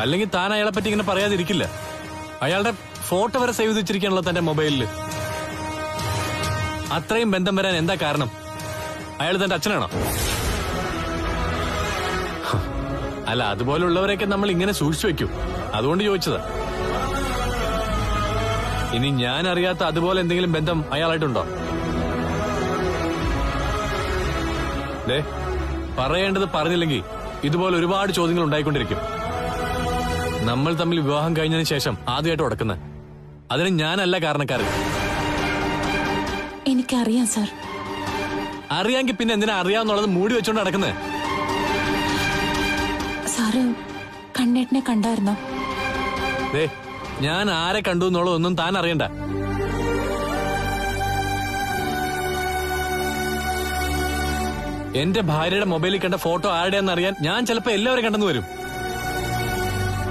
അല്ലെങ്കിൽ താൻ അയാളെ പറ്റി ഇങ്ങനെ പറയാതിരിക്കില്ല. അയാളുടെ ഫോട്ടോ വരെ സേവ് ചെയ്ത് വെച്ചിരിക്കാണല്ലോ തന്റെ മൊബൈലില്. അത്രയും ബന്ധം വരാൻ എന്താ കാരണം? അയാൾ തന്റെ അച്ഛനാണോ? അല്ല, അതുപോലുള്ളവരെയൊക്കെ നമ്മൾ ഇങ്ങനെ സൂക്ഷിച്ചു വെക്കും. അതുകൊണ്ട് ചോദിച്ചതാ. ഇനി ഞാൻ അറിയാത്ത അതുപോലെ എന്തെങ്കിലും ബന്ധം അയാളായിട്ടുണ്ടോ? പറയേണ്ടത് പറഞ്ഞില്ലെങ്കിൽ ഇതുപോലെ ഒരുപാട് ചോദ്യങ്ങൾ ഉണ്ടായിക്കൊണ്ടിരിക്കും. നമ്മൾ തമ്മിൽ വിവാഹം കഴിഞ്ഞതിന് ശേഷം ആദ്യമായിട്ട് ഉടക്കുന്നത്. അതിന് ഞാനല്ല കാരണക്കാരൻ. എനിക്കറിയാം സാർ. അറിയാമെങ്കിൽ പിന്നെ എന്തിനാ അറിയാവുന്നുള്ളത് മൂടി വെച്ചോണ്ട് നടക്കുന്നത്? സാറ് കണ്ണേട്ടനെ കണ്ടായിരുന്നോ? ഞാൻ ആരെ കണ്ടു എന്നുള്ളതൊന്നും താൻ അറിയണ്ട. എന്റെ ഭാര്യയുടെ മൊബൈലിൽ കണ്ട ഫോട്ടോ ആരുടെയെന്ന് അറിയാൻ ഞാൻ ചിലപ്പോ എല്ലാവരും കണ്ടെന്ന് വരും.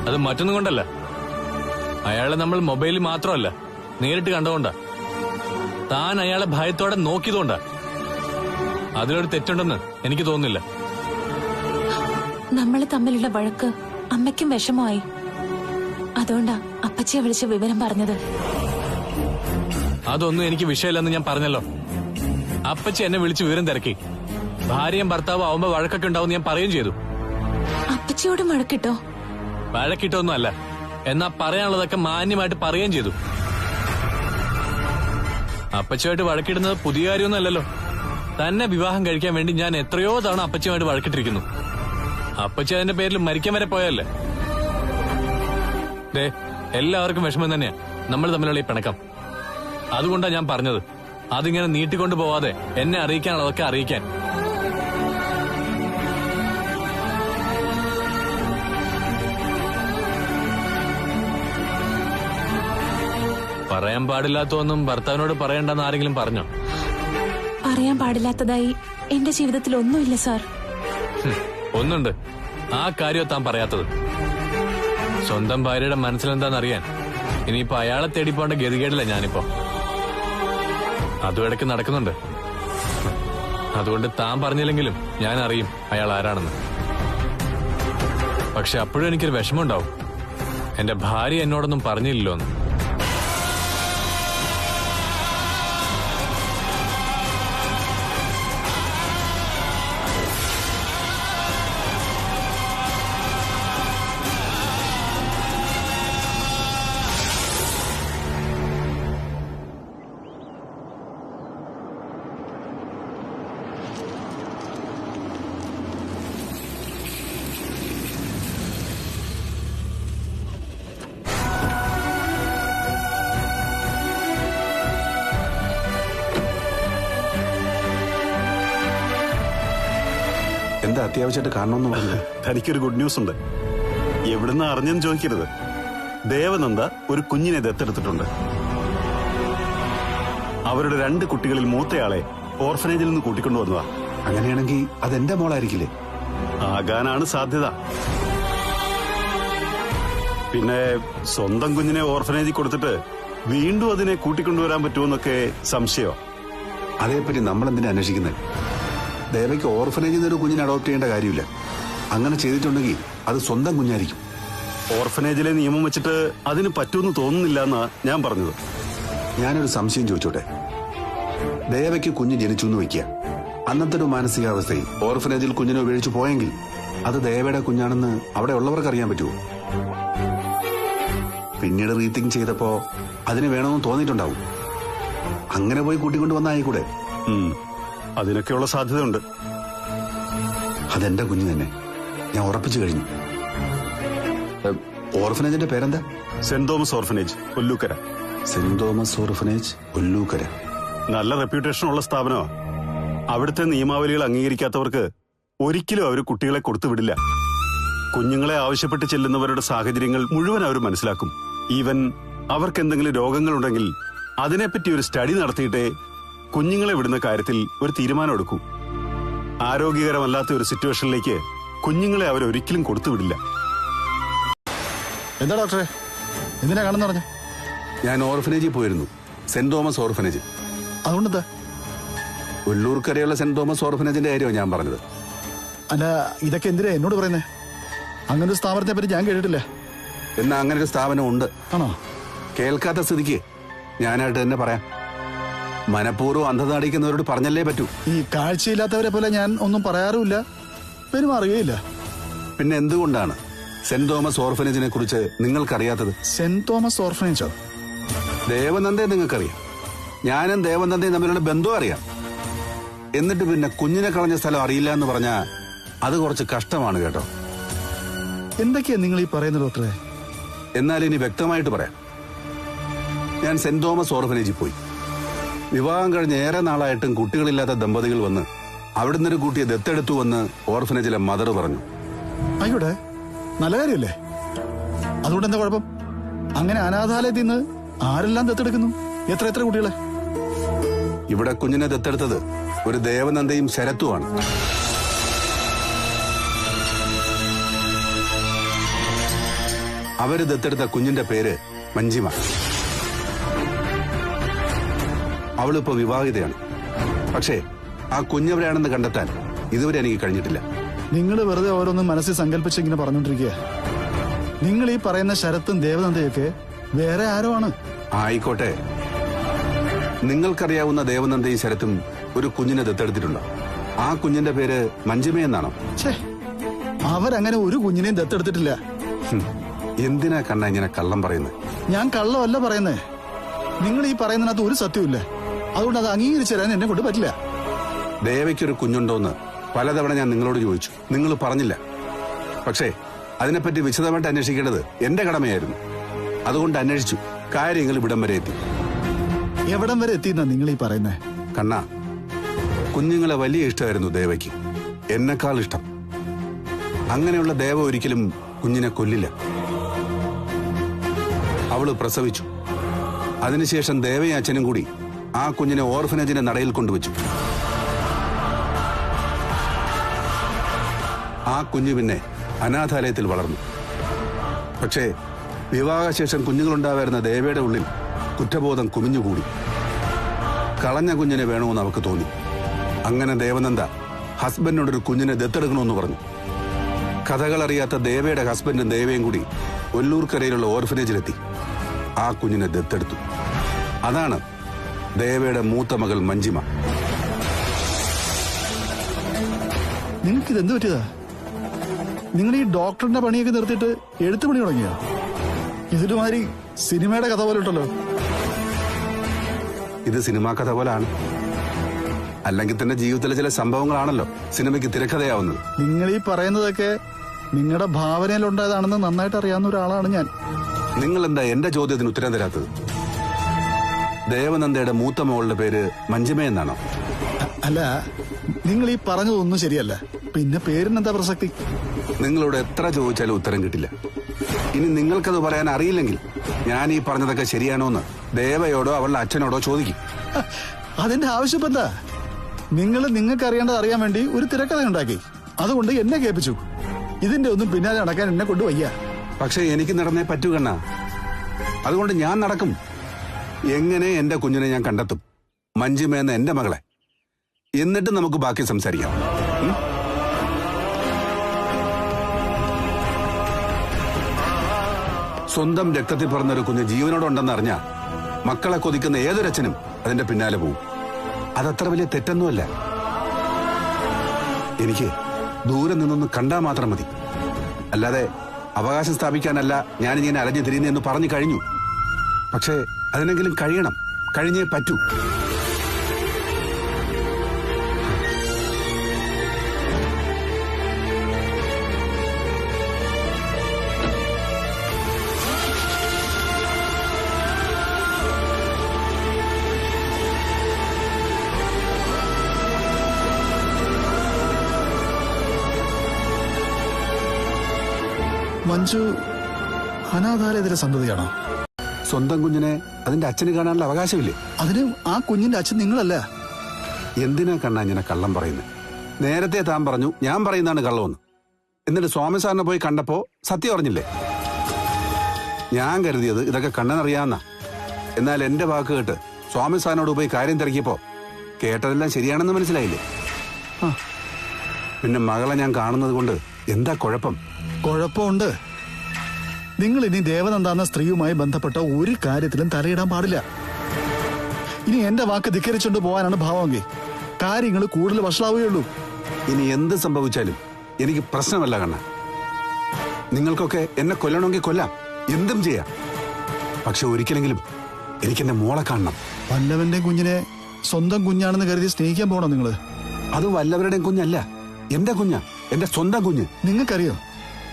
അത് മറ്റൊന്നും കൊണ്ടല്ല, അയാളെ നമ്മൾ മൊബൈലിൽ മാത്രമല്ല നേരിട്ട് കണ്ടുകൊണ്ടാ. താൻ അയാളെ ഭയത്തോടെ നോക്കിയതുകൊണ്ടാ. അതിലൊരു തെറ്റുണ്ടെന്ന് എനിക്ക് തോന്നുന്നില്ല. നമ്മൾ തമ്മിലുള്ള വഴക്ക് അമ്മയ്ക്കും വിഷമമായി. അതുകൊണ്ടാ അപ്പച്ചിയെ വിളിച്ച് വിവരം പറഞ്ഞത്. അതൊന്നും എനിക്ക് വിഷയമില്ലെന്ന് ഞാൻ പറഞ്ഞല്ലോ. അപ്പച്ചി എന്നെ വിളിച്ച് വിവരം തിരക്കി. ഭാര്യയും ഭർത്താവും ആവുമ്പോ വഴക്കൊക്കെ ഉണ്ടാവും ഞാൻ പറയുകയും ചെയ്തു. അപ്പച്ചിയോട് വഴക്കിട്ടോ? വഴക്കിട്ടൊന്നും അല്ല, എന്നാ പറയാനുള്ളതൊക്കെ മാന്യമായിട്ട് പറയുകയും ചെയ്തു. അപ്പച്ചിയായിട്ട് വഴക്കിടുന്നത് പുതിയ കാര്യമൊന്നും അല്ലല്ലോ. തന്നെ വിവാഹം കഴിക്കാൻ വേണ്ടി ഞാൻ എത്രയോ തവണ അപ്പച്ചിയുമായിട്ട് വഴക്കിട്ടിരിക്കുന്നു. അപ്പച്ചി അതിന്റെ പേരിൽ മരിക്കാൻ വരെ പോയല്ലേ. എല്ലാവർക്കും വിഷമം തന്നെയാ നമ്മൾ തമ്മിലുള്ള ഈ പിണക്കം. അതുകൊണ്ടാ ഞാൻ പറഞ്ഞത്, അതിങ്ങനെ നീട്ടിക്കൊണ്ടു പോവാതെ എന്നെ അറിയിക്കാനുള്ളതൊക്കെ അറിയിക്കാൻ. പറയാൻ പാടില്ലാത്തൊന്നും ഭർത്താവിനോട് പറയണ്ടെന്ന് ആരെങ്കിലും പറഞ്ഞോ? പറയാൻ പാടില്ലാത്തതായി എന്റെ ജീവിതത്തിൽ ഒന്നുമില്ല സാർ. ഒന്നുണ്ട്. ആ കാര്യം താൻ പറയാത്തത്. സ്വന്തം ഭാര്യയുടെ മനസ്സിലെന്താന്നറിയാൻ ഇനിയിപ്പോ അയാളെ തേടി പോകേണ്ട ഗതികേടില്ല ഞാനിപ്പോ. അതും ഇടയ്ക്ക് നടക്കുന്നുണ്ട്. അതുകൊണ്ട് താൻ പറഞ്ഞില്ലെങ്കിലും ഞാൻ അറിയും അയാൾ ആരാണെന്ന്. പക്ഷെ അപ്പോഴും എനിക്കൊരു വിഷമമുണ്ടാവും, എന്റെ ഭാര്യ എന്നോടൊന്നും പറഞ്ഞില്ലല്ലോ എന്ന്. എന്താ അത്യാവശ്യമായിട്ട് കാണണമെന്ന് പറഞ്ഞു? തനിക്കൊരു ഗുഡ് ന്യൂസ് ഉണ്ട്. എവിടുന്ന് അറിഞ്ഞെന്ന് ചോദിക്കരുത്. ദേവനന്ദ ഒരു കുഞ്ഞിനെ ദത്തെടുത്തിട്ടുണ്ട്. അവരുടെ 2 കുട്ടികളിൽ മൂത്തയാളെ ഓർഫനേജിൽ നിന്ന് കൂട്ടിക്കൊണ്ടുവന്നതാ. അങ്ങനെയാണെങ്കിൽ അതെന്റെ മോളായിരിക്കില്ലേ? ആകാനാണ് സാധ്യത. പിന്നെ സ്വന്തം കുഞ്ഞിനെ ഓർഫനേജിൽ കൊടുത്തിട്ട് വീണ്ടും അതിനെ കൂട്ടിക്കൊണ്ടുവരാൻ പറ്റുമെന്നൊക്കെ സംശയം. അതേപ്പറ്റി നമ്മളെന്തിനാ അന്വേഷിക്കുന്നത്? ദേവയ്ക്ക് ഓർഫനേജിൽ നിന്ന് ഒരു കുഞ്ഞിനെ അഡോപ്റ്റ് ചെയ്യേണ്ട കാര്യമില്ല. അങ്ങനെ ചെയ്തിട്ടുണ്ടെങ്കിൽ അത് സ്വന്തം കുഞ്ഞായിരിക്കും. ഓർഫനേജിലെ നിയമം വെച്ചിട്ട് അതിന് പറ്റുമെന്ന് തോന്നുന്നില്ല എന്നാ ഞാൻ പറഞ്ഞത്. ഞാനൊരു സംശയം ചോദിച്ചോട്ടെ? ദേവയ്ക്ക് കുഞ്ഞ് ജനിച്ചു എന്ന് വയ്ക്കുക. അന്നത്തെ ഒരു മാനസികാവസ്ഥയിൽ ഓർഫനേജിൽ കുഞ്ഞിനെ ഉപേക്ഷിച്ചു പോയെങ്കിൽ അത് ദേവയുടെ കുഞ്ഞാണെന്ന് അവിടെ ഉള്ളവർക്ക് അറിയാൻ പറ്റുമോ? പിന്നീട് റീതിങ്ക് ചെയ്തപ്പോ അതിന് വേണമെന്ന് തോന്നിയിട്ടുണ്ടാവും. അങ്ങനെ പോയി കൂട്ടിക്കൊണ്ടുവന്നായിക്കൂടെ? അതിനൊക്കെയുള്ള സാധ്യതയുണ്ട്. അതെന്റെ കുഞ്ഞ് തന്നെ, ഞാൻ ഉറപ്പിച്ചു കഴിഞ്ഞു. ഓർഫനേജിന്റെ പേരെന്താ? Saint Thomas orphanage, Ollukkara. Saint Thomas orphanage, Ollukkara. നല്ല റെപ്യൂട്ടേഷൻ ഉള്ള സ്ഥാപനമാണ്. അവിടുത്തെ നിയമാവലികൾ അംഗീകരിക്കാത്തവർക്ക് ഒരിക്കലും അവർ കുട്ടികളെ കൊടുത്തുവിടില്ല. കുഞ്ഞുങ്ങളെ ആവശ്യപ്പെട്ട് ചെല്ലുന്നവരുടെ സാഹചര്യങ്ങൾ മുഴുവൻ അവർ മനസ്സിലാക്കും. ഈവൻ അവർക്ക് എന്തെങ്കിലും രോഗങ്ങളുണ്ടെങ്കിൽ അതിനെപ്പറ്റി ഒരു സ്റ്റഡി നടത്തിയിട്ടേ കുഞ്ഞുങ്ങളെ വിടുന്ന കാര്യത്തിൽ ഒരു തീരുമാനം എടുക്കൂ. ആരോഗ്യകരമല്ലാത്ത ഒരു സിറ്റുവേഷനിലേക്ക് കുഞ്ഞുങ്ങളെ അവരൊരിക്കലും കൊടുത്തുവിടില്ല. എന്താ ഡോക്ടറെ, എന്തിനാ കാണുന്ന പറഞ്ഞ? ഞാൻ ഓർഫനേജിൽ പോയിരുന്നു, സെന്റ് തോമസ് ഓർഫനേജ്. അതുകൊണ്ടെന്താ? ഒല്ലൂർക്കരയുള്ള സെന്റ് തോമസ് ഓർഫനേജിന്റെ കാര്യമാണ് ഞാൻ പറഞ്ഞത്. അല്ല, ഇതൊക്കെ എന്തിനാ എന്നോട് പറയുന്നേ? അങ്ങനെ ഒരു സ്ഥാപനത്തെ പറ്റി ഞാൻ കേട്ടിട്ടില്ല. എന്നാ അങ്ങനെ ഒരു സ്ഥാപനം ഉണ്ട്. ആണോ? കേൾക്കാത്ത സ്ഥിതിക്ക് ഞാനായിട്ട് തന്നെ പറയാം. മനഃപൂർവ്വം അന്ധത അടിക്കുന്നവരോട് പറഞ്ഞല്ലേ പറ്റൂ. ഈ കാഴ്ചയില്ലാത്തവരെ പോലെ ഞാൻ ഒന്നും പറയാറുമില്ല, പെരുമാറുകയില്ല. പിന്നെ എന്തുകൊണ്ടാണ് സെന്റ് തോമസ് ഓർഫനേജിനെ കുറിച്ച് നിങ്ങൾക്കറിയാത്തത്? Saint Thomas ഓർഫനേജോ? ദേവനന്ദയെ നിങ്ങൾക്കറിയാം, ഞാനും ദേവനന്ദയും തമ്മിലുള്ള ബന്ധവും അറിയാം. എന്നിട്ട് പിന്നെ കുഞ്ഞിനെ കളഞ്ഞ സ്ഥലം അറിയില്ല എന്ന് പറഞ്ഞാ അത് കുറച്ച് കഷ്ടമാണ് കേട്ടോ. എന്തൊക്കെയാ നിങ്ങൾ ഈ പറയുന്നത് ഡോക്ടറെ? എന്നാൽ ഇനി വ്യക്തമായിട്ട് പറയാം. ഞാൻ സെന്റ് തോമസ് ഓർഫനേജിൽ പോയി. വിവാഹം കഴിഞ്ഞ് ഏറെ നാളായിട്ടും കുട്ടികളില്ലാത്ത ദമ്പതികൾ വന്ന് അവിടുന്ന് ഒരു കുട്ടിയെ ദത്തെടുത്തു വന്ന് ഓർഫനേജിലെ മദർ പറഞ്ഞു. ആയിക്കോട്ടെ, നല്ല കാര്യമല്ലേ? അതുകൊണ്ട് എന്താ കുഴപ്പം? അങ്ങനെ അനാഥാലയത്തിൽ നിന്ന് ആരെല്ലാം ദത്തെടുക്കുന്നു? എത്ര എത്ര കുട്ടികളെ? ഇവിടെ കുഞ്ഞിനെ ദത്തെടുത്തത് ഒരു ദേവനന്ദയും ശരത്തുമാണ്. അവര് ദത്തെടുത്ത കുഞ്ഞിന്റെ പേര് മഞ്ജിമ. അവളിപ്പോ വിവാഹിതയാണ്. പക്ഷേ ആ കുഞ്ഞെവിടെയാണെന്ന് കണ്ടെത്താൻ ഇതുവരെ എനിക്ക് കഴിഞ്ഞിട്ടില്ല. നിങ്ങൾ വെറുതെ ഓരോന്നും മനസ്സിൽ സങ്കല്പിച്ച് ഇങ്ങനെ പറഞ്ഞോണ്ടിരിക്കുക. നിങ്ങൾ ഈ പറയുന്ന ശരത്തും ദേവനന്ദയൊക്കെ വേറെ ആരോ ആണ്. ആയിക്കോട്ടെ, നിങ്ങൾക്കറിയാവുന്ന ദേവനന്ദയും ശരത്തും ഒരു കുഞ്ഞിനെ ദത്തെടുത്തിട്ടുണ്ടോ? ആ കുഞ്ഞിന്റെ പേര് മഞ്ജിമയെന്നാണോ? ഛേ, അവരങ്ങനെ ഒരു കുഞ്ഞിനെയും ദത്തെടുത്തിട്ടില്ല. എന്തിനാ കണ്ണ ഇങ്ങനെ കള്ളം പറയുന്നത്? ഞാൻ കള്ളമല്ല പറയുന്നേ. നിങ്ങൾ ഈ പറയുന്നതിനകത്ത് ഒരു സത്യമില്ല. അതുകൊണ്ട് അത് അംഗീകരിച്ചു തരാൻ എന്നെ കൊണ്ട് പറ്റില്ല. ദേവയ്ക്കൊരു കുഞ്ഞുണ്ടോന്ന് പലതവണ ഞാൻ നിങ്ങളോട് ചോദിച്ചു, നിങ്ങൾ പറഞ്ഞില്ല. പക്ഷേ അതിനെപ്പറ്റി വിശദമായിട്ട് അന്വേഷിക്കേണ്ടത് എന്റെ കടമയായിരുന്നു. അതുകൊണ്ട് അന്വേഷിച്ചു. കാര്യങ്ങൾ ഇവിടം വരെ എത്തി. എവിടം വരെ എത്തിയെന്നാ നിങ്ങൾ ഈ പറയുന്നേ? കണ്ണ, കുഞ്ഞുങ്ങളെ വലിയ ഇഷ്ടമായിരുന്നു ദേവയ്ക്ക്, എന്നെക്കാൾ ഇഷ്ടം. അങ്ങനെയുള്ള ദേവ ഒരിക്കലും കുഞ്ഞിനെ കൊല്ലില്ല. അവള് പ്രസവിച്ചു. അതിനുശേഷം ദേവയും അച്ഛനും കൂടി ആ കുഞ്ഞിനെ ഓർഫനേജിന്റെ നടയിൽ കൊണ്ടുവച്ചു. ആ കുഞ്ഞു പിന്നെ അനാഥാലയത്തിൽ വളർന്നു. പക്ഷേ വിവാഹശേഷം കുഞ്ഞുങ്ങളുണ്ടായിരുന്ന ദേവയുടെ ഉള്ളിൽ കുറ്റബോധം കുമിഞ്ഞുകൂടി. കളഞ്ഞ കുഞ്ഞിനെ വേണമെന്ന് അവൾക്ക് തോന്നി. അങ്ങനെ ദേവനന്ദ ഹസ്ബൻഡിനോടൊരു കുഞ്ഞിനെ ദത്തെടുക്കണമെന്ന് പറഞ്ഞു. കഥകളറിയാത്ത ദേവയുടെ ഹസ്ബൻഡും ദേവയും കൂടി ഒല്ലൂർക്കരയിലുള്ള ഓർഫനേജിലെത്തി ആ കുഞ്ഞിനെ ദത്തെടുത്തു. അതാണ് ദേവയുടെ മൂത്ത മകൾ മഞ്ജിമ. നിങ്ങൾക്കിത് എന്ത് പറ്റിയതാ? നിങ്ങൾ ഈ ഡോക്ടറിന്റെ പണിയൊക്കെ നിർത്തിയിട്ട് എഴുത്തു പണി തുടങ്ങിയോ? ഇതിലുമാതിരി സിനിമയുടെ കഥ പോലെ ഉണ്ടല്ലോ. ഇത് സിനിമാ കഥ പോലാണ്. അല്ലെങ്കിൽ തന്നെ ജീവിതത്തിലെ ചില സംഭവങ്ങളാണല്ലോ സിനിമയ്ക്ക് തിരക്കഥയാവുന്നത്. നിങ്ങൾ ഈ പറയുന്നതൊക്കെ നിങ്ങളുടെ ഭാവനയിലുണ്ടായതാണെന്ന് നന്നായിട്ട് അറിയാവുന്ന ഒരാളാണ് ഞാൻ. നിങ്ങൾ എന്താ എന്റെ ചോദ്യത്തിന് ഉത്തരം തരാത്തത്? ദേവനന്ദയുടെ മൂത്ത മകളുടെ പേര് മഞ്ജിമ എന്നാണോ? അല്ല, നിങ്ങൾ ഈ പറഞ്ഞതൊന്നും ശരിയല്ല. പിന്നെ പേരിനെന്താ പ്രസക്തി? നിങ്ങളോട് എത്ര ചോദിച്ചാലും ഉത്തരം കിട്ടില്ല. ഇനി നിങ്ങൾക്കത് പറയാൻ അറിയില്ലെങ്കിൽ ഞാൻ ഈ പറഞ്ഞതൊക്കെ ശരിയാണോന്ന് ദേവയോടോ അവളുടെ അച്ഛനോടോ ചോദിക്കും. അതിന്റെ ആവശ്യം എന്താ? നിങ്ങൾക്ക് അറിയേണ്ടത് അറിയാൻ വേണ്ടി ഒരു തിരക്കഥ ഉണ്ടാക്കി, അതുകൊണ്ട് എന്നെ കേൾപ്പിച്ചു. ഇതിന്റെ ഒന്നും പിന്നാലെ നടക്കാൻ എന്നെ കൊണ്ട് വയ്യ. പക്ഷെ എനിക്ക് നടന്നേ പറ്റൂ കണ്ണ. അതുകൊണ്ട് ഞാൻ നടക്കും. എങ്ങനെ എന്റെ കുഞ്ഞിനെ ഞാൻ കണ്ടെത്തും, മഞ്ജിമ എന്ന എന്റെ മകളെ. എന്നിട്ട് നമുക്ക് ബാക്കി സംസാരിക്കാം. സ്വന്തം രക്തത്തിൽ പറഞ്ഞൊരു കുഞ്ഞ് ജീവനോടുണ്ടെന്ന് അറിഞ്ഞാ മക്കളെ കൊതിക്കുന്ന ഏതൊരച്ഛനും അതിന്റെ പിന്നാലെ പോവും. അതത്ര വലിയ തെറ്റൊന്നുമല്ല. എനിക്ക് ദൂരെ നിന്നൊന്ന് കണ്ടാ മാത്രം മതി. അല്ലാതെ അവകാശം സ്ഥാപിക്കാനല്ല ഞാനിങ്ങനെ അലഞ്ഞു തിരിയുന്നെന്ന് പറഞ്ഞു കഴിഞ്ഞു. പക്ഷേ അതിനെങ്കിലും കഴിയണം, കഴിഞ്ഞേ പറ്റൂ. മഞ്ജു അനാഥാലയത്തിലെ സന്തതിയാണോ? സ്വന്തം കുഞ്ഞിനെ അതിന്റെ അച്ഛന് കാണാനുള്ള അവകാശമില്ലേ? അതിന് ആ കുഞ്ഞിന്റെ അച്ഛൻ നിങ്ങളല്ല. എന്തിനാ കണ്ണാ ഇങ്ങനെ കള്ളം പറയുന്നത്? നേരത്തെ താൻ പറഞ്ഞു ഞാൻ പറയുന്നതാണ് കള്ളമെന്ന്. എന്നിട്ട് സ്വാമി സാറിനെ പോയി കണ്ടപ്പോ സത്യം അറിഞ്ഞില്ലേ? ഞാൻ കരുതിയത് ഇതൊക്കെ കണ്ണനറിയാവുന്ന. എന്നാൽ എന്റെ വാക്ക് കേട്ട് സ്വാമി സാറിനോട് പോയി കാര്യം തിരക്കിയപ്പോ കേട്ടതെല്ലാം ശരിയാണെന്ന് മനസ്സിലായില്ലേ? പിന്നെ മകളെ ഞാൻ കാണുന്നത് കൊണ്ട് എന്താ കുഴപ്പം? കുഴപ്പമുണ്ട്. നിങ്ങൾ ഇനി ദേവനന്ദ എന്ന സ്ത്രീയുമായി ബന്ധപ്പെട്ട ഒരു കാര്യത്തിലും തലയിടാൻ പാടില്ല. ഇനി എന്റെ വാക്ക് ധിക്കരിച്ചുകൊണ്ട് പോകാനാണ് ഭാവമെങ്കിൽ കാര്യങ്ങൾ കൂടുതൽ വഷളാവുകയുള്ളൂ. ഇനി എന്ത് സംഭവിച്ചാലും എനിക്ക് പ്രശ്നമല്ല കണ്ണ. നിങ്ങൾക്കൊക്കെ എന്നെ കൊല്ലണമെങ്കിൽ കൊല്ലാം, എന്തും ചെയ്യാം. പക്ഷെ ഒരിക്കലെങ്കിലും എനിക്ക് എന്റെ മോളെ കാണണം. വല്ലവന്റെ കുഞ്ഞിനെ സ്വന്തം കുഞ്ഞാണെന്ന് കരുതി സ്നേഹിക്കാൻ പോകണോ നിങ്ങള്? അത് വല്ലവരുടെയും കുഞ്ഞല്ല, എന്റെ കുഞ്ഞാ, എന്റെ സ്വന്തം കുഞ്ഞ്. നിങ്ങൾക്കറിയോ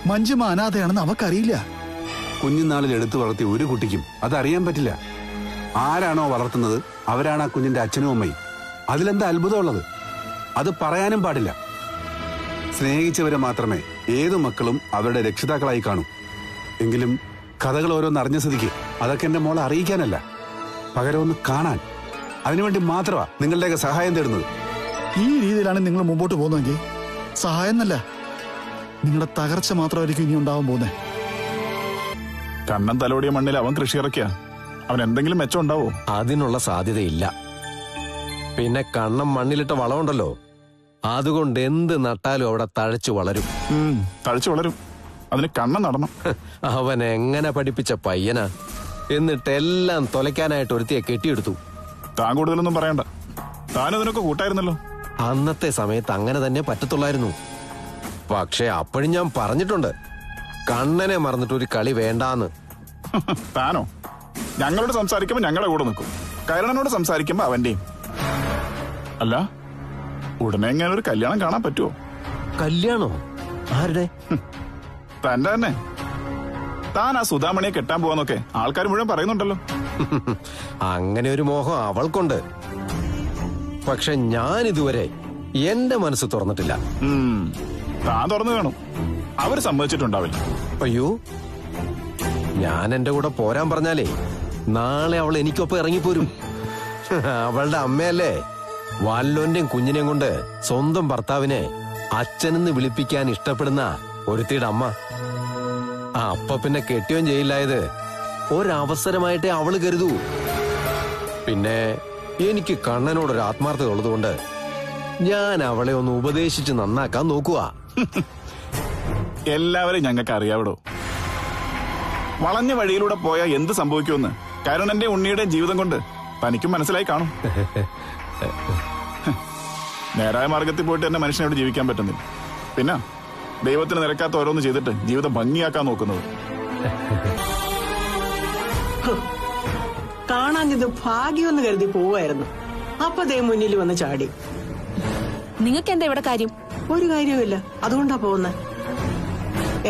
മഞ്ജുമ അനാഥയാണെന്ന് അവക്കറിയില്ല. കുഞ്ഞുനാളിൽ എടുത്തു വളർത്തിയ ഒരു കുട്ടിക്കും അതറിയാൻ പറ്റില്ല. ആരാണോ വളർത്തുന്നത് അവരാണ് ആ കുഞ്ഞിന്റെ അച്ഛനും അമ്മയും. അതിലെന്താ അത്ഭുതമുള്ളത്? അത് പറയാനും പാടില്ല. സ്നേഹിച്ചവരെ മാത്രമേ ഏതു മക്കളും അവരുടെ രക്ഷിതാക്കളായി കാണൂ. എങ്കിലും കഥകൾ ഓരോന്ന് അറിഞ്ഞ സ്ഥിതിക്ക് അതൊക്കെ എന്റെ മോളെ അറിയിക്കാനല്ല, പകരം ഒന്ന് കാണാൻ. അതിനുവേണ്ടി മാത്രമാ നിങ്ങളുടെയൊക്കെ സഹായം തേടുന്നത്. ഈ രീതിയിലാണ് നിങ്ങൾ മുമ്പോട്ട് പോകുന്നതെങ്കിൽ സഹായം എന്നല്ല, നിങ്ങളുടെ തകർച്ച മാത്രമായിരിക്കും ഇനി ഉണ്ടാവാൻ പോകുന്നത്. കണ്ണൻ തലോടിയ മണ്ണിൽ അവൻ കൃഷി ഇറക്കിയ അവൻ എന്തെങ്കിലും മെച്ചം ഉണ്ടാവോ? അതിനുള്ള സാധ്യതയില്ല. പിന്നെ കണ്ണം മണ്ണിലിട്ട വളമുണ്ടല്ലോ, അതുകൊണ്ട് എന്ത് നട്ടാലും അവിടെ തഴച്ചു വളരും. തഴച്ചു വളരും. അതിന് കണ്ണൻ നടണം. അവൻ എങ്ങനെ പഠിപ്പിച്ച പയ്യനാ. എന്നിട്ട് എല്ലാം തൊലയ്ക്കാനായിട്ട് ഒരുത്തിയെ കെട്ടിയെടുത്തു. താൻ കൂടുതലൊന്നും പറയണ്ട. താനതിനൊക്കെ കൂട്ടായിരുന്നല്ലോ. അന്നത്തെ സമയത്ത് അങ്ങനെ തന്നെ പറ്റത്തുള്ളായിരുന്നു. പക്ഷെ അപ്പോഴും ഞാൻ പറഞ്ഞിട്ടുണ്ട്, കണ്ണനെ മറന്നിട്ടൊരു കളി വേണ്ടാന്ന്. താനോ? ഞങ്ങളോട് സംസാരിക്കുമ്പോ ഞങ്ങളുടെ കൂടെ നിൽക്കും, കരുണനോട് സംസാരിക്കുമ്പോ അവന്റെയും. അല്ല, ഉടനെ എങ്ങനെ ഒരു കല്യാണം കാണാൻ പറ്റുമോ? കല്യാണോ? ആരുടെ? തന്റെ തന്നെ. താൻ ആ സുധാമണിയെ കെട്ടാൻ പോവാന്നൊക്കെ ആൾക്കാർ മുഴുവൻ പറയുന്നുണ്ടല്ലോ. അങ്ങനെ ഒരു മോഹം അവൾക്കുണ്ട്. പക്ഷെ ഞാൻ ഇതുവരെ എന്റെ മനസ്സ് തുറന്നിട്ടില്ല. താൻ തുറന്നു കാണും, അവര് സമ്മതിച്ചിട്ടുണ്ടാവില്ല. അയ്യോ, ഞാൻ എന്റെ കൂടെ പോരാൻ പറഞ്ഞാലേ നാളെ അവൾ എനിക്കൊപ്പം ഇറങ്ങിപ്പോരും. അവളുടെ അമ്മയല്ലേ വല്ലോന്റെയും കുഞ്ഞിനെയും കൊണ്ട് സ്വന്തം ഭർത്താവിനെ അച്ഛനെന്ന് വിളിപ്പിക്കാൻ ഇഷ്ടപ്പെടുന്ന ഒരുത്തിയുടെ അമ്മ. അപ്പൊ പിന്നെ കെട്ടിയോൻ ചെയ്യില്ലായത് ഒരവസരമായിട്ടേ അവള് കരുതൂ. പിന്നെ എനിക്ക് കണ്ണനോടൊരു ആത്മാർത്ഥത ഉള്ളതുകൊണ്ട് ഞാൻ അവളെ ഒന്ന് ഉപദേശിച്ച് നന്നാക്കാൻ നോക്കുക. എല്ലാവരും ഞങ്ങൾക്ക് അറിയാവിടോ. വളഞ്ഞ വഴിയിലൂടെ പോയാൽ എന്ത് സംഭവിക്കുമെന്ന് കരുണന്റെ ഉണ്ണിയുടെ ജീവിതം കൊണ്ട് തനിക്കും മനസ്സിലായി കാണും. നേരായ മാർഗത്തിൽ പോയിട്ട് തന്നെ മനുഷ്യനോട് ജീവിക്കാൻ പറ്റുന്നില്ല. പിന്നെ ദൈവത്തിന് നിരക്കാത്ത ഓരോന്ന് ചെയ്തിട്ട് ജീവിതം ഭംഗിയാക്കാൻ നോക്കുന്നത്. കാണാഞ്ഞത് ഭാഗ്യമെന്ന് കരുതി പോവായിരുന്നു. അപ്പൊ ദേ മുന്നിൽ വന്ന് ചാടി. നിങ്ങൾക്ക് എന്താ ഇവിടെ കാര്യം? ഒരു കാര്യവുമില്ല, അതുകൊണ്ടാ പോകുന്നത്.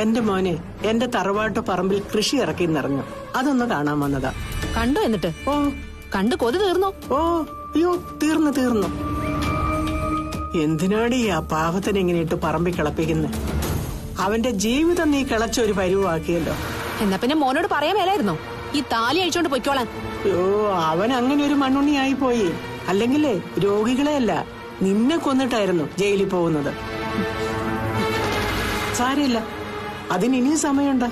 എന്റെ മോനെ എന്റെ തറവാട്ട് പറമ്പിൽ കൃഷി ഇറക്കി നിറഞ്ഞു, അതൊന്ന് കാണാൻ വന്നതാ. കണ്ടോ? എന്നിട്ട് ഓ കണ്ടു കൊതി തീർന്നോ? ഓ അയ്യോ, തീർന്നു. എന്തിനാണ് ഈ ആ പാവത്തിനെ ഇങ്ങനെ ഇട്ട് പറമ്പിൽ കിളപ്പിക്കുന്നത്? അവന്റെ ജീവിതം നീ കിളച്ചൊരു പരുവാക്കിയല്ലോ. എന്നാ പിന്നെ മോനോട് പറയാൻ മേലായിരുന്നോ ഈ താലി അഴിച്ചോണ്ട് പൊയ്ക്കോളാൻ? അയ്യോ, അവൻ അങ്ങനെ ഒരു മണ്ണുണ്ണിയായി പോയി. അല്ലെങ്കിലേ രോഗികളെയല്ല, നിന്നെ കൊന്നിട്ടായിരുന്നു ജയിലിൽ പോകുന്നത്. സാരമില്ല, അതിനിനിയും സമയമുണ്ട്.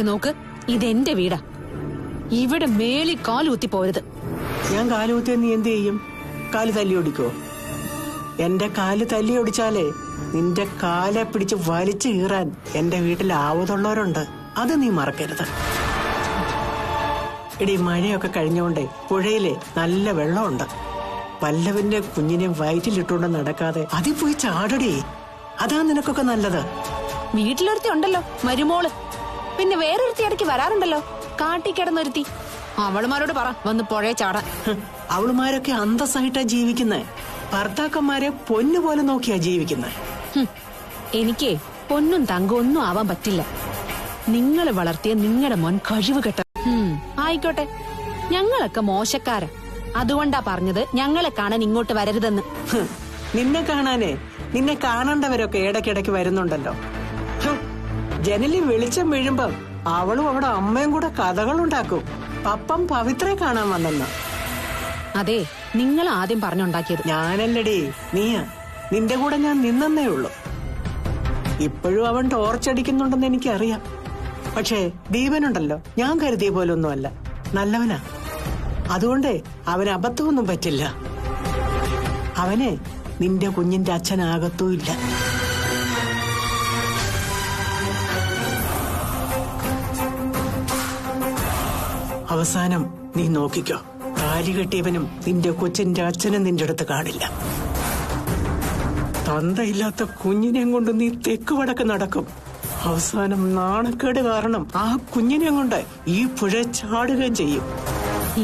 നോക്ക്, ഇതെന്റെ വീടാ. ഇവിടെ മേലി കാലുകുത്തി പോരുത്. ഞാൻ കാലുകുത്തിയ നീ എന്ത് ചെയ്യും? കാല് തല്ലിയൊടിക്കോ? എന്റെ കാല് തല്ലിയൊടിച്ചാലേ നിന്റെ കാലെ പിടിച്ച് വലിച്ചു കീറാൻ എന്റെ വീട്ടിൽ ആവതുള്ളവരുണ്ട്. അത് നീ മറക്കരുത്. ഇടി, മഴയൊക്കെ കഴിഞ്ഞോണ്ടേ പുഴയിലെ നല്ല വെള്ളമുണ്ട്. പല്ലവന്റെ കുഞ്ഞിനെ വയറ്റിലിട്ടുകൊണ്ട് നടക്കാതെ അതിൽ പോയി ചാടടി. അതാ നിനക്കൊക്കെ നല്ലത്. വീട്ടിലൊരുത്തി ഉണ്ടല്ലോ, മരുമോള്. പിന്നെ വേറൊരുത്തി ഇടയ്ക്ക് വരാറുണ്ടല്ലോ, കാട്ടിക്കിടന്നൊരുത്തി. അവളുമാരോട് പറ വന്ന് പുഴയെ ചാടാൻ. അവളുമാരൊക്കെ അന്തസ്സായിട്ടാ ജീവിക്കുന്നേ. ഭർത്താക്കന്മാരെ പൊന്നുപോലെ നോക്കിയാ ജീവിക്കുന്നേ. എനിക്ക് പൊന്നും തങ്കം ഒന്നും ആവാൻ പറ്റില്ല. നിങ്ങളെ വളർത്തിയ നിങ്ങളുടെ മോൻ കഴിവ് കെട്ട. ആയിക്കോട്ടെ, ഞങ്ങളൊക്കെ മോശക്കാരാ. അതുകൊണ്ടാ പറഞ്ഞത് ഞങ്ങളെ കാണാൻ ഇങ്ങോട്ട് വരരുതെന്ന്. നിന്നെ കാണാനേ നിന്നെ കാണേണ്ടവരൊക്കെ ഇടയ്ക്കിടയ്ക്ക് വരുന്നുണ്ടല്ലോ. ജനലിൽ വെളിച്ചം വീഴുമ്പം അവളും അവിടെ അമ്മയും കൂടെ കഥകളുണ്ടാക്കും. പപ്പം പവിത്രയെ കാണാൻ വന്നെന്ന്. അതെ, നിങ്ങൾ ആദ്യം പറഞ്ഞുണ്ടാക്കിയത്. ഞാനല്ലടി, നീയാ. നിന്റെ കൂടെ ഞാൻ നിന്നേ ഉള്ളൂ. ഇപ്പോഴും അവൻ ടോർച്ചടിക്കുന്നുണ്ടെന്ന് എനിക്കറിയാം. പക്ഷേ ദീപനുണ്ടല്ലോ, ഞാൻ കരുതിയ പോലൊന്നുമല്ല, നല്ലവനാ. അതുകൊണ്ട് അവന് അബദ്ധമൊന്നും പറ്റില്ല. അവനെ നിന്റെ കുഞ്ഞിന്റെ അച്ഛനാകത്തുമില്ല. അവസാനം നീ നോക്കിക്കോ, താലി കെട്ടിയവനും നിന്റെ കൊച്ചിന്റെ അച്ഛനും നിന്റെ അടുത്ത് കാണില്ല. തന്തയില്ലാത്ത കുഞ്ഞിനെയും കൊണ്ട് നീ തെക്ക് വടക്ക് നടക്കും. അവസാനം നാണക്കേട് കാരണം ആ കുഞ്ഞിനെയും കൊണ്ട് ഈ പുഴ ചാടുകയും ചെയ്യും.